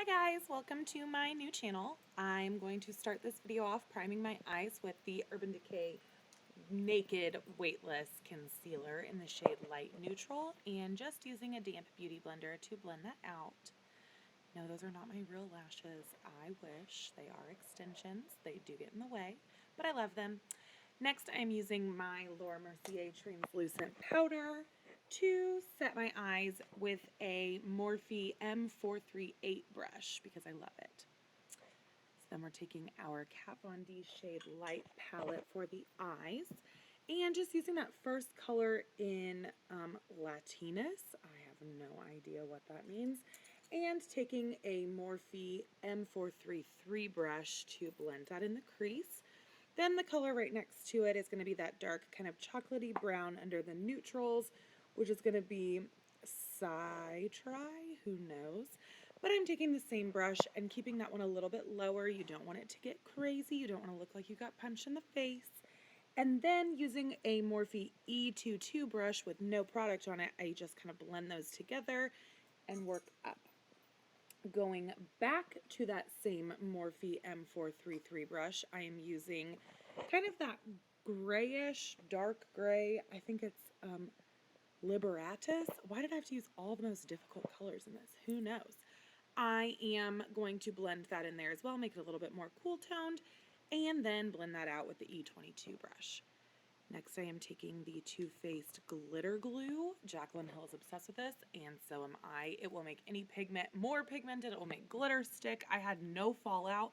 Guys, welcome to my new channel. I'm going to start this video off priming my eyes with the Urban Decay Naked Weightless Concealer in the shade Light Neutral and just using a damp beauty blender to blend that out. No, those are not my real lashes. I wish. They are extensions. They do get in the way, but I love them. Next, I'm using my Laura Mercier translucent powder to set my eyes with a Morphe M438 brush because I love it. So then we're taking our Kat Von D shade Light palette for the eyes and just using that first color in Latinus. I have no idea what that means. And taking a Morphe M433 brush to blend that in the crease. Then the color right next to it is going to be that dark kind of chocolatey brown under the neutrals, which is going to be Citri, who knows. But I'm taking the same brush and keeping that one a little bit lower. You don't want it to get crazy. You don't want to look like you got punched in the face. And then using a Morphe E22 brush with no product on it, I just kind of blend those together and work up. Going back to that same Morphe M433 brush, I am using kind of that grayish, dark gray. I think it's Liberatus. Why did I have to use all the most difficult colors in this? Who knows? I am going to blend that in there as well, make it a little bit more cool toned, and then blend that out with the E22 brush. Next, I am taking the Too Faced Glitter Glue. Jaclyn Hill is obsessed with this, and so am I. It will make any pigment more pigmented. It will make glitter stick. I had no fallout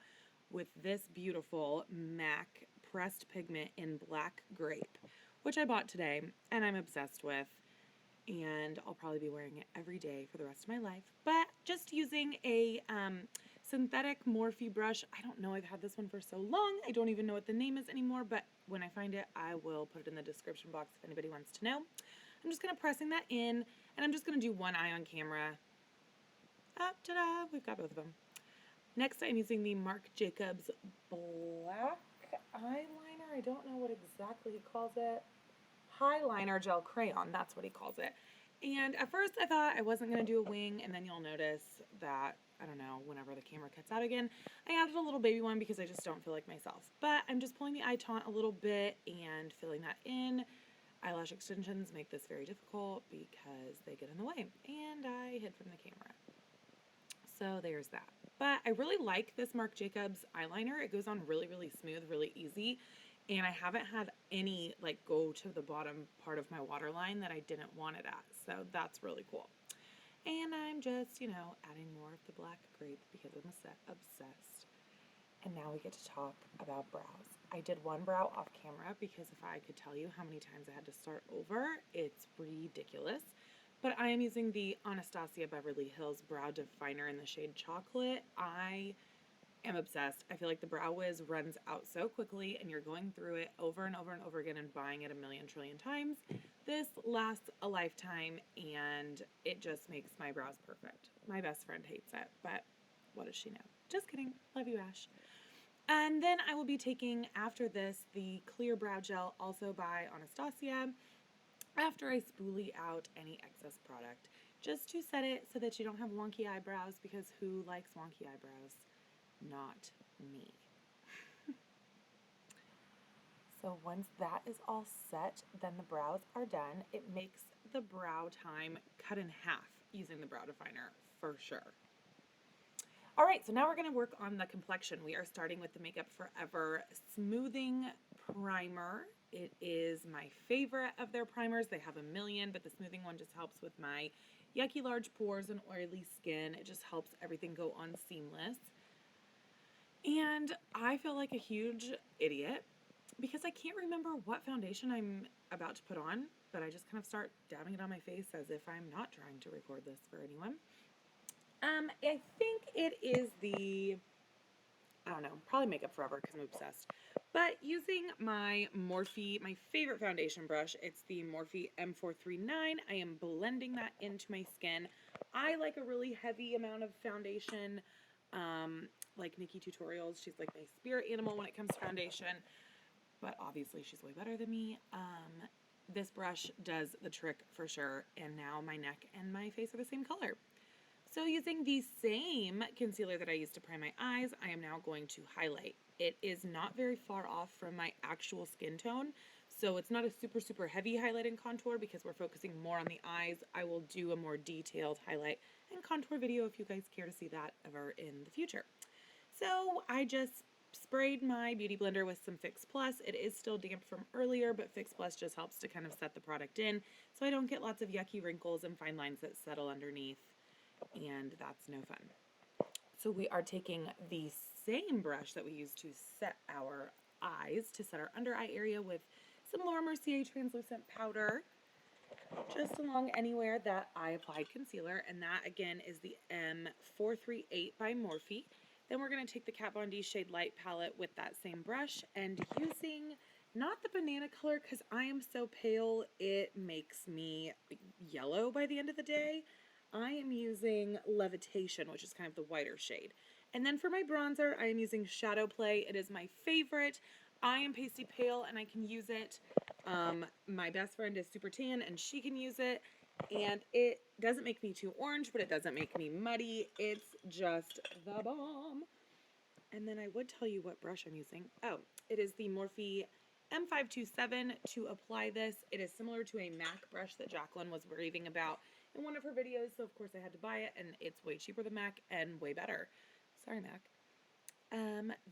with this beautiful MAC pressed pigment in Black Grape, which I bought today, and I'm obsessed with. And I'll probably be wearing it every day for the rest of my life. But just using a synthetic Morphe brush. I don't know, I've had this one for so long. I don't even know what the name is anymore, but when I find it, I will put it in the description box if anybody wants to know. I'm just going to pressing that in, and I'm just going to do one eye on camera. Ta-da! We've got both of them. Next, I'm using the Marc Jacobs Black Eyeliner. I don't know what exactly he calls it. Highliner Gel Crayon, that's what he calls it. And at first I thought I wasn't going to do a wing, and then you'll notice that, I don't know, whenever the camera cuts out again, I added a little baby one because I just don't feel like myself. But I'm just pulling the eye taunt a little bit and filling that in. Eyelash extensions make this very difficult because they get in the way, and I hid from the camera. So there's that. But I really like this Marc Jacobs eyeliner. It goes on really, really smooth, really easy. And I haven't had any like go to the bottom part of my waterline that I didn't want it at. So that's really cool. And I'm just, adding more of the Black Grape because I'm obsessed. And now we get to talk about brows. I did one brow off camera because if I could tell you how many times I had to start over, it's ridiculous. But I am using the Anastasia Beverly Hills Brow Definer in the shade Chocolate. I am obsessed. I feel like the Brow Wiz runs out so quickly and you're going through it over and over and over again and buying it a million trillion times. This lasts a lifetime and it just makes my brows perfect. My best friend hates it, but what does she know? Just kidding. Love you, Ash. And then I will be taking, after this, the Clear Brow Gel, also by Anastasia, after I spoolie out any excess product, just to set it so that you don't have wonky eyebrows, because who likes wonky eyebrows? Not me. So once that is all set, then the brows are done. It makes the brow time cut in half using the brow definer for sure. All right, so now we're going to work on the complexion. We are starting with the Makeup Forever Smoothing Primer. It is my favorite of their primers. They have a million, but the smoothing one just helps with my yucky large pores and oily skin. It just helps everything go on seamless. And I feel like a huge idiot because I can't remember what foundation I'm about to put on, but I just kind of start dabbing it on my face as if I'm not trying to record this for anyone. I think it is the, I don't know, probably Makeup Forever because I'm obsessed. But using my Morphe, my favorite foundation brush, it's the Morphe M439. I am blending that into my skin. I like a really heavy amount of foundation. Like Nikki Tutorials, she's like my spirit animal when it comes to foundation, but obviously she's way better than me. This brush does the trick for sure, and now my neck and my face are the same color. So using the same concealer that I used to prime my eyes, I am now going to highlight. It is not very far off from my actual skin tone, so it's not a super heavy highlight and contour because we're focusing more on the eyes. I will do a more detailed highlight and contour video if you guys care to see that ever in the future. So I just sprayed my Beauty Blender with some Fix Plus. It is still damp from earlier, but Fix Plus just helps to kind of set the product in so I don't get lots of yucky wrinkles and fine lines that settle underneath, and that's no fun. So we are taking the same brush that we used to set our eyes, to set our under eye area, with some Laura Mercier translucent powder just along anywhere that I applied concealer, and that again is the M438 by Morphe. Then we're going to take the Kat Von D Shade Light palette with that same brush, and using not the banana color because I am so pale it makes me yellow by the end of the day. I am using Levitation, which is kind of the whiter shade. And then for my bronzer, I am using Shadow Play. It is my favorite. I am pasty pale and I can use it. My best friend is super tan and she can use it. And it doesn't make me too orange, but it doesn't make me muddy. It's just the bomb. And then I would tell you what brush I'm using. Oh, it is the Morphe M527 to apply this. It is similar to a MAC brush that Jacqueline was raving about in one of her videos, so of course I had to buy it, and it's way cheaper than MAC and way better. Sorry, MAC.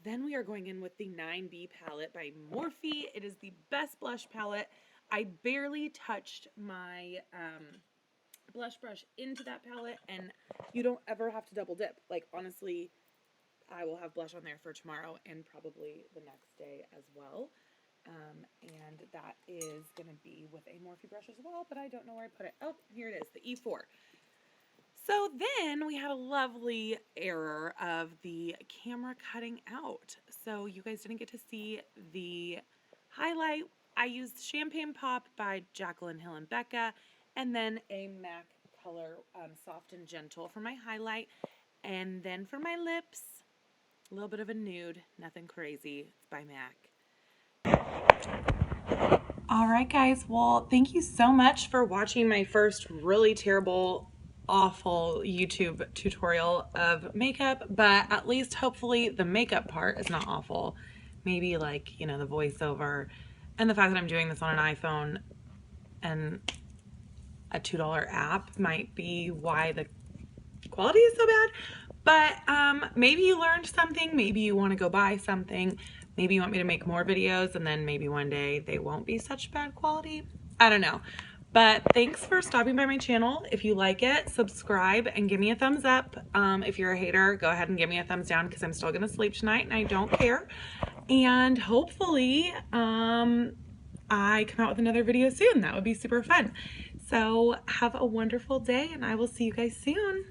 Then we are going in with the 9B palette by Morphe. It is the best blush palette. I barely touched my blush brush into that palette, and you don't ever have to double dip. Like, honestly, I will have blush on there for tomorrow and probably the next day as well. And that is going to be with a Morphe brush as well, but I don't know where I put it. Oh, here it is, the E4. So then we had a lovely error of the camera cutting out. So you guys didn't get to see the highlight. I used Champagne Pop by Jacqueline Hill and Becca, and then a MAC color Soft and Gentle for my highlight. And then for my lips, a little bit of a nude, nothing crazy. It's by MAC. Alright guys, well thank you so much for watching my first really terrible, awful YouTube tutorial of makeup, but at least hopefully the makeup part is not awful. Maybe like, you know, the voiceover and the fact that I'm doing this on an iPhone and a $2 app might be why the quality is so bad. But maybe you learned something, maybe you want to go buy something. Maybe you want me to make more videos and then maybe one day they won't be such bad quality. I don't know. But thanks for stopping by my channel. If you like it, subscribe and give me a thumbs up. If you're a hater, go ahead and give me a thumbs down because I'm still going to sleep tonight and I don't care. And hopefully I come out with another video soon. That would be super fun. So have a wonderful day and I will see you guys soon.